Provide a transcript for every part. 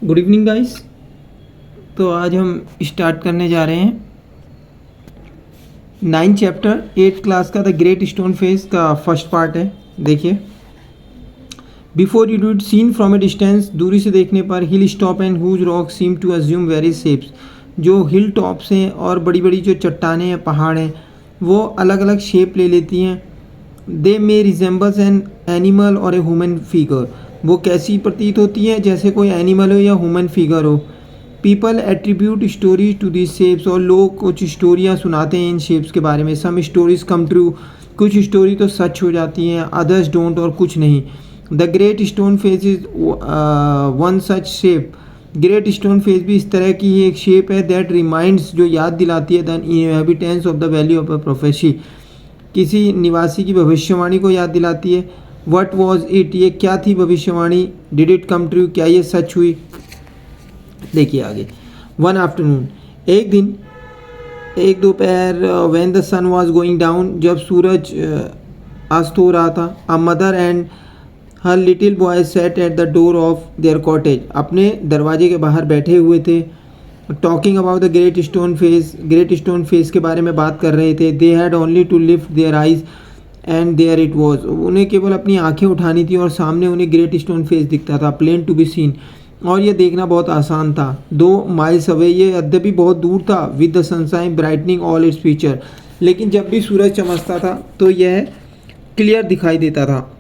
Good evening guys. तो आज हम स्टार्ट करने जा रहे हैं 9 चैप्टर 8 क्लास का द ग्रेट स्टोन फेस का फर्स्ट पार्ट है। देखिए, before you do seen from a distance, दूरी से देखने पर hill stop and huge rock seem to assume very shapes, जो हिल टॉप्स हैं और बड़ी बड़ी जो चट्टानें हैं, पहाड़ हैं, वो अलग अलग शेप ले लेती हैं। दे मे रिजेंबल्स एन एनिमल और ए ह्यूमन फिगर, वो कैसी प्रतीत होती है, जैसे कोई एनिमल हो या ह्यूमन फिगर हो। People attribute stories to this shapes, और लोग कुछ स्टोरियाँ सुनाते हैं इन शेप्स के बारे में। सम स्टोरीज कम ट्रू, कुछ स्टोरी तो सच हो जाती हैं, अदर्स डोंट, और कुछ नहीं। The great stone face is one such shape, great stone face भी इस तरह की एक शेप है। दैट रिमाइंड्स, जो याद दिलाती है, the inhabitants of the valley of a prophecy, किसी निवासी की भविष्यवाणी को याद दिलाती है। वट वॉज इट, ये क्या थी भविष्यवाणी। डिड इट कम ट्रू, क्या ये सच हुई। देखिए आगे। वन आफ्टरनून, एक दिन, एक दोपहर, when the sun was going down, जब सूरज अस्त हो रहा था। A mother and her little boy sat at the door of their cottage, अपने दरवाजे के बाहर बैठे हुए थे। Talking about the great stone Face, Great stone Face के बारे में बात कर रहे थे। They had only to lift their eyes and there it was, उन्हें केवल अपनी आंखें उठानी थी और सामने उन्हें ग्रेट स्टोन फेस दिखता था। प्लेन टू बी सीन, और ये देखना बहुत आसान था। 2 माइल्स अवे, ये यद्यपि बहुत दूर था। With the sunshine brightening all its feature, लेकिन जब भी सूरज चमकता था तो यह क्लियर दिखाई देता था।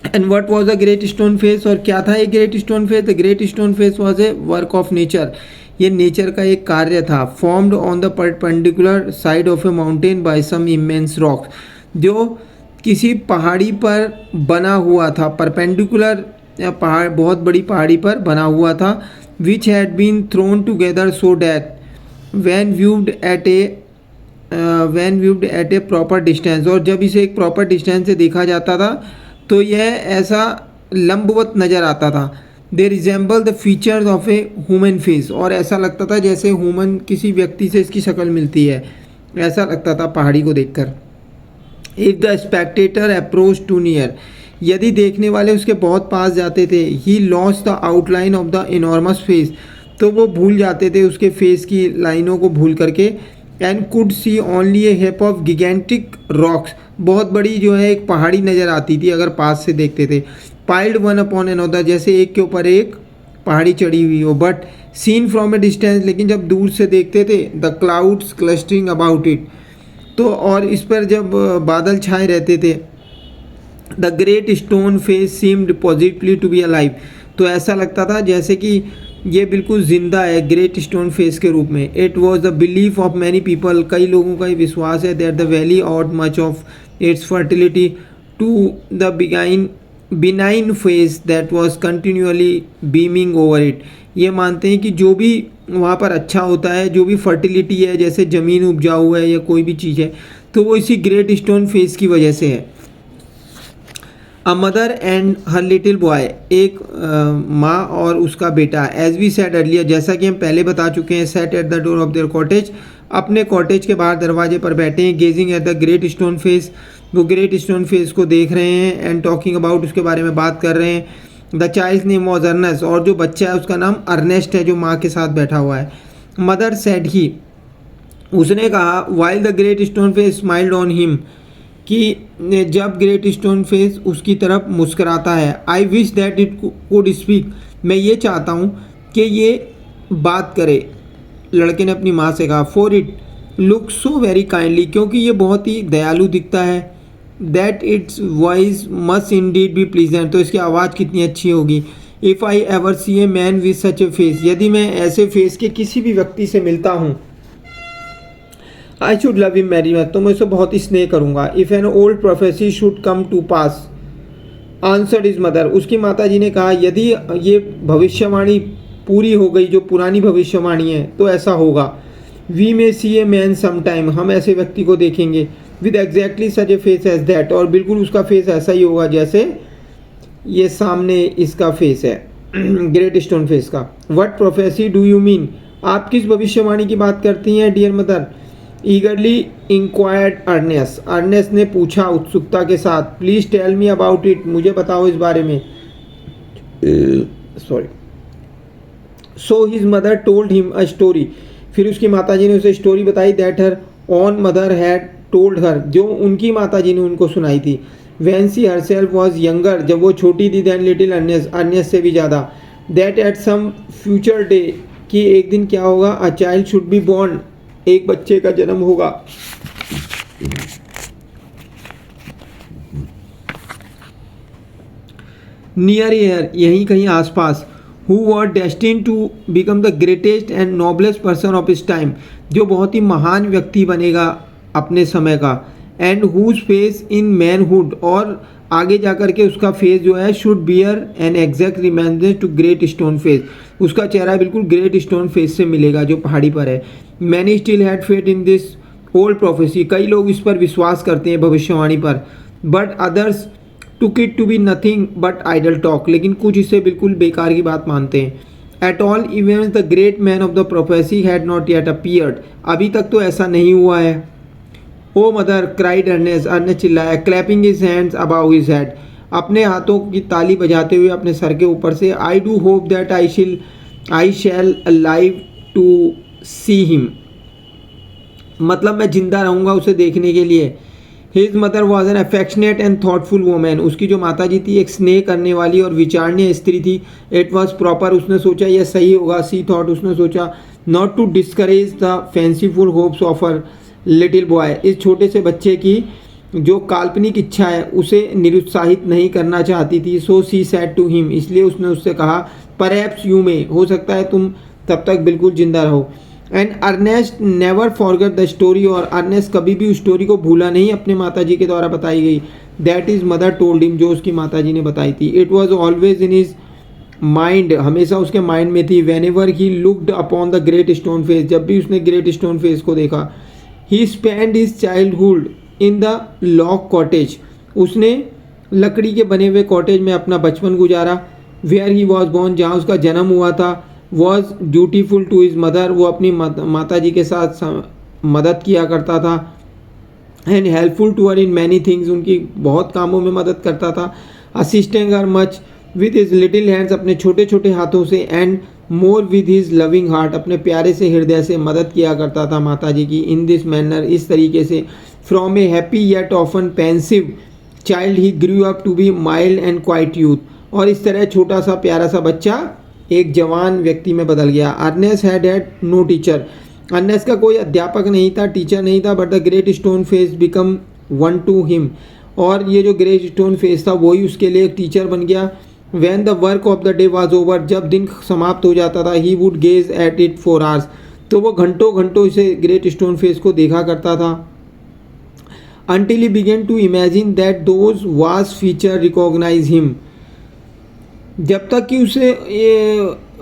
And what was the great stone Face, और क्या था ये Great stone Face. The great stone Face was a work of nature, ये नेचर का एक कार्य था। Formed on the perpendicular side of a mountain by some immense rocks, जो किसी पहाड़ी पर बना हुआ था। परपेंडिकुलर पहाड़, बहुत बड़ी पहाड़ी पर बना हुआ था। Which had been thrown together so that when viewed at a proper distance, और जब इसे एक प्रॉपर डिस्टेंस से देखा जाता था तो यह ऐसा लंबवत नज़र आता था। They resemble the features of a human face, और ऐसा लगता था जैसे ह्यूमन, किसी व्यक्ति से इसकी शक्ल मिलती है, ऐसा लगता था पहाड़ी को देखकर। If the spectator approach too near, यदि देखने वाले उसके बहुत पास जाते थे। He lost the outline of the enormous face, तो वो भूल जाते थे उसके फेस की लाइनों को भूल करके। And could see only a heap of gigantic rocks, बहुत बड़ी जो है एक पहाड़ी नज़र आती थी अगर पास से देखते थे। पाइल्ड वन अपॉन अनदर, जैसे एक के ऊपर एक पहाड़ी चढ़ी हुई हो। But seen from a distance, लेकिन जब दूर से देखते थे, the clouds clustering about it, तो और इस पर जब बादल छाए रहते थे। The great stone Face seemed positively to be alive, तो ऐसा लगता था जैसे कि ये बिल्कुल ज़िंदा है ग्रेट स्टोन फेस के रूप में। It was the belief of many people, कई लोगों का ये विश्वास है, that the valley owed much of its fertility to the benign face that was continually beaming over it, ये मानते हैं कि जो भी वहाँ पर अच्छा होता है, जो भी फर्टिलिटी है, जैसे ज़मीन उपजाऊ है या कोई भी चीज़ है, तो वो इसी ग्रेट स्टोन फेस की वजह से है। अ mother and her little boy, एक माँ और उसका बेटा। एज वी सेड अर्लियर, जैसा कि हम पहले बता चुके हैं, sat at the door of their cottage, अपने कॉटेज के बाहर दरवाजे पर बैठे हैं। Gazing at the great stone Face, वो ग्रेट स्टोन फेस को देख रहे हैं। एंड टॉकिंग अबाउट, उसके बारे में बात कर रहे हैं। The child name was Ernest, और जो बच्चा है उसका नाम अर्नेस्ट है, जो माँ के साथ बैठा हुआ है। मदर सेड ही, उसने कहा, while the great stone face smiled on him, कि जब ग्रेट स्टोन फेस उसकी तरफ मुस्कराता है। I wish that it could speak, मैं ये चाहता हूँ कि ये बात करे, लड़के ने अपनी माँ से कहा। For it look so very kindly, क्योंकि ये बहुत ही दयालु दिखता है। That its voice must indeed be pleasant, तो इसकी आवाज़ कितनी अच्छी होगी। If I ever see a man with such a face, यदि मैं ऐसे फेस के किसी भी व्यक्ति से मिलता हूँ, I should love him very much, तो मैं उसे बहुत ही स्नेह करूँगा। If an old prophecy should come to pass, answered his mother, उसकी माता जी ने कहा, यदि ये भविष्यवाणी पूरी हो गई, जो पुरानी भविष्यवाणी है, तो ऐसा होगा। We may see a man some time, हम ऐसे व्यक्ति को देखेंगे। With exactly such a face as that, और बिल्कुल उसका फेस ऐसा ही होगा जैसे ये सामने इसका फेस है ग्रेट स्टोन फेस का। What prophecy do you mean, आप किस भविष्यवाणी की बात करती हैं dear mother. Eagerly inquired Ernest, Ernest ने पूछा उत्सुकता के साथ। Please tell me about it, मुझे बताओ इस बारे में। Sorry. So his mother told him a story, फिर उसकी माताजी ने उसे स्टोरी बताई that her own mother had told her, जो उनकी माताजी ने उनको सुनाई थी। Van C herself was younger, जब वो छोटी थी, दैन लिटिल अर्नेस, अर्नेस से भी ज़्यादा, that at some future day, कि एक दिन क्या होगा, a child should be born, एक बच्चे का जन्म होगा। नियर एयर, यहीं कहीं आसपास, who were destined to become the greatest and noblest person of his time, जो बहुत ही महान व्यक्ति बनेगा अपने समय का, and whose face in manhood, और आगे जाकर के उसका फेस जो है should bear an exact resemblance to great stone face, उसका चेहरा बिल्कुल ग्रेट स्टोन फेस से मिलेगा जो पहाड़ी पर है। Many still had faith in this old prophecy, कई लोग इस पर विश्वास करते हैं भविष्यवाणी पर, but others took it to be nothing but idle talk, लेकिन कुछ इसे बिल्कुल बेकार की बात मानते हैं। At all events the great man of the prophecy had not yet appeared, अभी तक तो ऐसा नहीं हुआ है। ओ मदर क्राइड अर्नेस, अर्नेस चिल्लाया, clapping his hands above his head, अपने हाथों की ताली बजाते हुए अपने सर के ऊपर से। I do hope that I shall alive to see him, मतलब मैं जिंदा रहूँगा उसे देखने के लिए। His mother was an affectionate and thoughtful woman, उसकी जो माता जी थी एक स्नेह करने वाली और विचारणीय स्त्री थी। इट वॉज प्रॉपर, उसने सोचा यह सही होगा, सी थॉट, उसने सोचा, not to discourage the fanciful hopes of her little boy, इस छोटे से बच्चे की जो काल्पनिक इच्छा है उसे निरुत्साहित नहीं करना चाहती थी। सो सी सैड टू हिम, इसलिए उसने उससे कहा, परहैप्स यू मे, हो सकता है तुम तब तक बिल्कुल जिंदा रहो। And Ernest never forget the story, और अर्नेस्ट कभी भी उस स्टोरी को भूला नहीं अपने माताजी के द्वारा बताई गई। That is mother told him, जो उसकी माताजी ने बताई थी। It was always in his mind, हमेशा उसके माइंड में थी। Whenever he looked upon the great stone face, जब भी उसने ग्रेट स्टोन फेस को देखा। He spend his childhood in the log cottage, उसने लकड़ी के बने हुए कॉटेज में अपना बचपन गुजारा। वेयर ही वॉज बॉर्न, जहाँ उसका जन्म हुआ था। Was dutiful to his mother, वो अपनी माता जी के साथ मदद किया करता था। And helpful to her in many things, उनकी बहुत कामों में मदद करता था। Assisting her much with his little hands, अपने छोटे छोटे हाथों से। And more with his loving heart, अपने प्यारे से हृदय से मदद किया करता था माता जी की। इन दिस मैनर, इस तरीके से। From a happy yet often pensive child he grew up to be mild and quiet youth, और इस तरह छोटा सा प्यारा सा बच्चा एक जवान व्यक्ति में बदल गया। Ernest had no teacher, Ernest का कोई अध्यापक नहीं था, टीचर नहीं था, but the great stone face become one to him, और ये जो ग्रेट स्टोन फेस था वही उसके लिए एक टीचर बन गया। When the work of the day was over, जब दिन समाप्त हो जाता था, he would gauge at it for hours, तो वो घंटों घंटों इसे ग्रेट स्टोन फेस को देखा करता था। until he began to imagine that those vast feature recognize him, जब तक कि उसे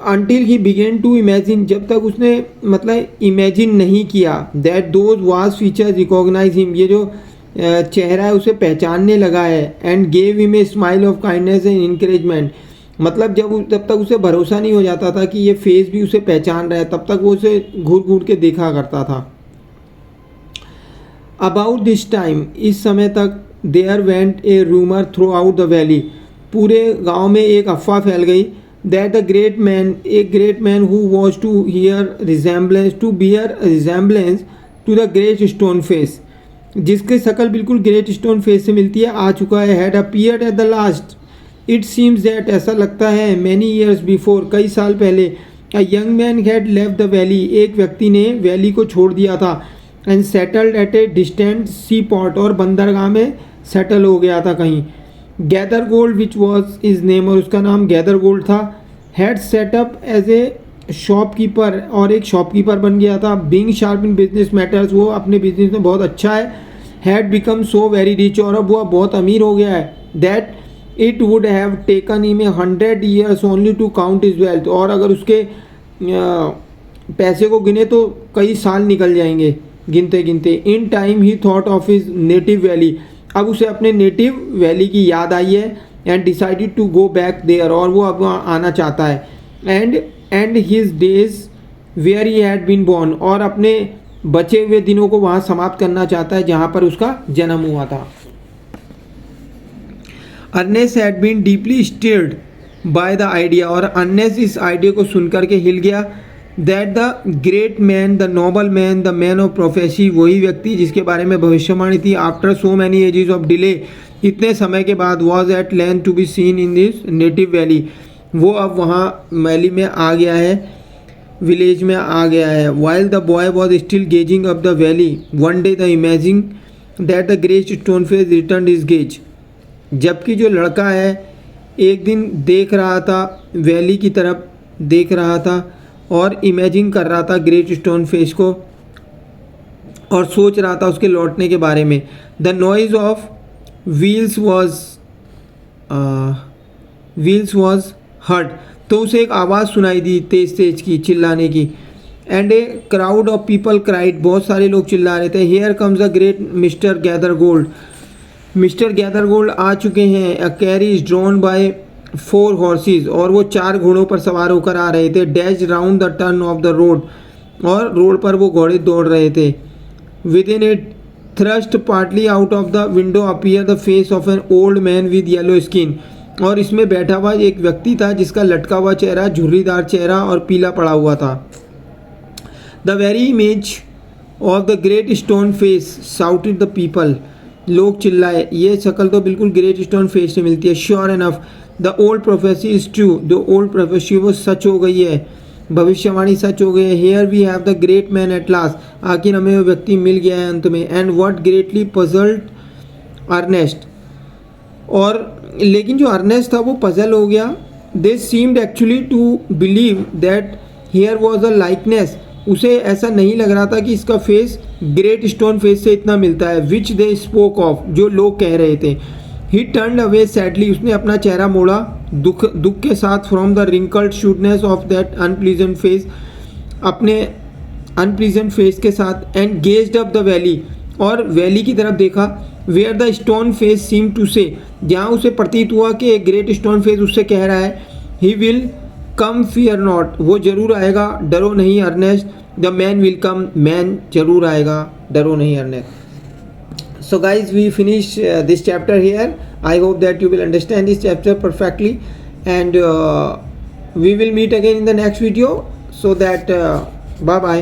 until he began to imagine, जब तक उसने मतलब इमेजिन नहीं किया that those vast features recognize him, ये जो चेहरा है उसे पहचानने लगा है। and gave him a smile of kindness and encouragement, मतलब जब तक उसे भरोसा नहीं हो जाता था कि ये फेस भी उसे पहचान रहा है, तब तक वो उसे घूर घूर के देखा करता था। अबाउट दिस टाइम, इस समय तक, there went a rumour throughout the valley, पूरे गांव में एक अफवाह फैल गई, that the great man, a great man who was to hear resemblance to bear resemblance to the great stone face, जिसकी शक्ल बिल्कुल ग्रेट स्टोन फेस से मिलती है, आ चुका है। Had appeared at the last, it seems that, ऐसा लगता है, मैनी ईयर्स बिफोर, कई साल पहले, a young man had left the valley, एक व्यक्ति ने वैली को छोड़ दिया था। And settled at a distant sea port, और बंदरगाह में सेटल हो गया था कहीं। Gathergold which was his name, और उसका नाम गैदर गोल्ड था। Had set up as a shopkeeper, और एक शॉपकीपर बन गया था। Being sharp in business matters, वो अपने बिजनेस में बहुत अच्छा है। Had become so very rich, और अब वह बहुत अमीर हो गया है। That it would have taken him 100 years only to count his wealth, और अगर उसके पैसे को गिने तो कई साल निकल जाएंगे गिनते गिनते। In time he thought of his native valley, अब उसे अपने नेटिव वैली की याद आई है। And decided to go back there, और वो अब वहाँ आना चाहता है। And his days where he had been born, और अपने बचे हुए दिनों को वहाँ समाप्त करना चाहता है जहाँ पर उसका जन्म हुआ था। Ernest had been deeply stirred by the idea, और अर्नेस्ट इस आइडिया को सुन करके हिल गया। That the great man, the noble man, the man of prophecy, वही व्यक्ति जिसके बारे में भविष्यवाणी थी, after so many ages of delay, इतने समय के बाद, was at length to be seen in this native valley, वो अब वहाँ वैली में आ गया है, विलेज में आ गया है। While the boy was still gazing up the valley, one day the imagining that the great stone face return his gaze, जबकि जो लड़का है एक दिन देख रहा था, वैली की तरफ देख रहा था और इमेजिन कर रहा था ग्रेट स्टोन फेस को, और सोच रहा था उसके लौटने के बारे में। The noise of wheels was heard, तो उसे एक आवाज़ सुनाई दी तेज तेज की, चिल्लाने की। And a crowd of people cried, बहुत सारे लोग चिल्ला रहे थे। Here comes the great Mister Gathergold, Mister Gathergold आ चुके हैं। A carry is drawn by 4 horses, और वो 4 घोड़ों पर सवार होकर आ रहे थे। Dash round the turn off the road, और रोड पर वो घोड़े दौड़ रहे थे। With in it thrust partly out of the window appear the face of an old man with yellow skin, और इसमें बैठा हुआ एक व्यक्ति था जिसका लटका हुआ चेहरा, झुर्रीदार चेहरा और पीला पड़ा हुआ था। The very image of the great stone face shouted the people, लोग चिल्लाए, ये शक्ल तो बिल्कुल ग्रेट स्टोन फेस से मिलती है। Sure enough the old prophecy is true, the old prophecy वो सच हो गई है, भविष्यवाणी सच हो गई है। Here we have the great man at last, आखिर हमें वो व्यक्ति मिल गया है अंत में। And what greatly puzzled Ernest, और लेकिन जो अर्नेस्ट था वो पजल हो गया। They seemed actually to believe that here was a likeness, उसे ऐसा नहीं लग रहा था कि इसका फेस ग्रेट स्टोन फेस से इतना मिलता है। विच दे स्पोक ऑफ, जो लोग कह रहे थे। ही टर्न अवे सैडली, उसने अपना चेहरा मोड़ा दुख के साथ, from the wrinkled shrewdness of that unpleasant face, अपने अनप्लीजेंट फेस के साथ। And gazed up the valley, और वैली की तरफ देखा। Where the stone face seem to say, जहाँ उसे प्रतीत हुआ कि एक ग्रेट स्टोन फेस उससे कह रहा है, he will come fear not, वो जरूर आएगा, डरो नहीं Ernest. The man will come, man जरूर आएगा, डरो नहीं Ernest. So guys, we finish this chapter here. I hope that you will understand this chapter perfectly, and we will meet again in the next video. So that bye bye.